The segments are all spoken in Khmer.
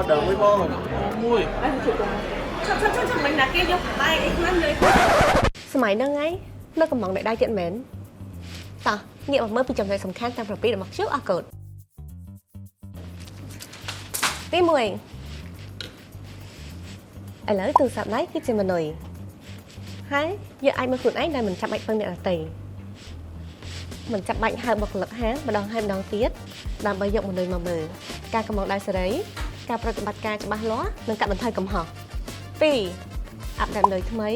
đừng với bông mùi មិនណាគេយកបាយអីខ្លះលើសម័យហ្នឹងឯងនៅកំងដៃទៀតមែនតោះងាកមកមើលពីចំណុចសំខាន់តាមប្រភេទរបស់ខ្ញុំអរគុណទី1ឥឡូវទូរស័ព្ទដៃគឺជាមនុយហើយយើងអាចមើលខ្លួនឯងដែលមិនចាំបាច់ពឹងអ្នកដទៃមិនចាំបាច់ហៅបុគ្គលិកហាងម្ដងហើយម្ដងទៀតដើម្បីយកមនុយមកមើលការកំងដៃសេរីការប្រតិបត្តិការច្បាស់លាស់និងកាត់បន្ថយកំហុស 2. អាប់ដេតនៅថ្មី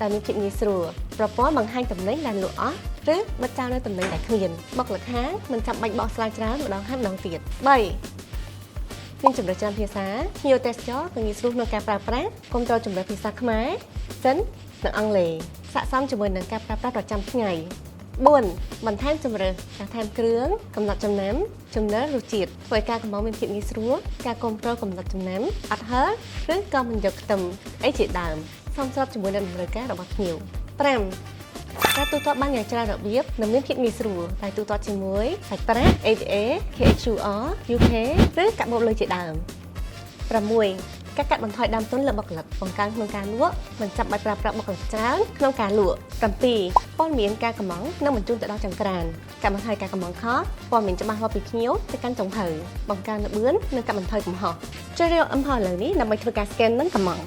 ដែលមានភាពងាយស្រួលប្រព័ន្ធបង្ហាញតំណែងដែលលក់អស់ឬបិទចោលនៅតំណែងដែលគ្មានបុគ្គលិកហាងមិនចាំបាច់បោះស្រាយច្រើនម្ដងហើយម្ដងទៀត 3. មានជំរឿនច្រើនភាសាភ្ញៀវទេសចរក៏ងាយស្រួលក្នុងការប្រើប្រាស់គាំទ្រជំរឿនភាសាខ្មែរចិននិងអង់គ្លេសស័ក្តិសមជាមួយនឹងការប្រើប្រាស់ប្រចាំថ្ងៃ 4. បន្ថែមជំរឿនការថែមគ្រឿងកំណត់ចំណាំចំណូលរសជាតិធ្វើឲ្យការកម្ម៉ង់មានភាពងាយស្រួលការគ្រប់គ្រងកំណត់ចំណាំអត់ហឹរឬក៏មិនយកខ្ទឹមអីជាដើមសមស្របជាមួយនឹងតម្រូវការរបស់ភ្ញៀវ 5. ការទូទាត់បានយ៉ាងច្រើនរបៀបនិងមានភាពងាយស្រួលតែទូទាត់ជាមួយសាច់ប្រាក់ ATA, KHQR, UK ឬកាក់បូបលុយជាដើម 6. ការកាត់បន្ថយដើមទុនលើបុគ្គលិកបង្កើនក្នុងការលក់មិនចាំបាច់ប្រើប្រាស់បុគ្គលិកច្រើនក្នុងការលក់ 7. ព័ត៌មានការកម្មង់និងបញ្ជូនទៅដល់ចង្ក្រានកាត់បន្ថយការកម្មង់ខុសព័ត៌មានច្បាស់លាស់ពីភ្ញៀវទៅកាន់ចុងភៅបង្កើនល្បឿននិងកាត់បន្ថយកំហុសជ្រើសរើសអំផឥឡូវនេះដើម្បីធ្វើការ scan និងកម្មង់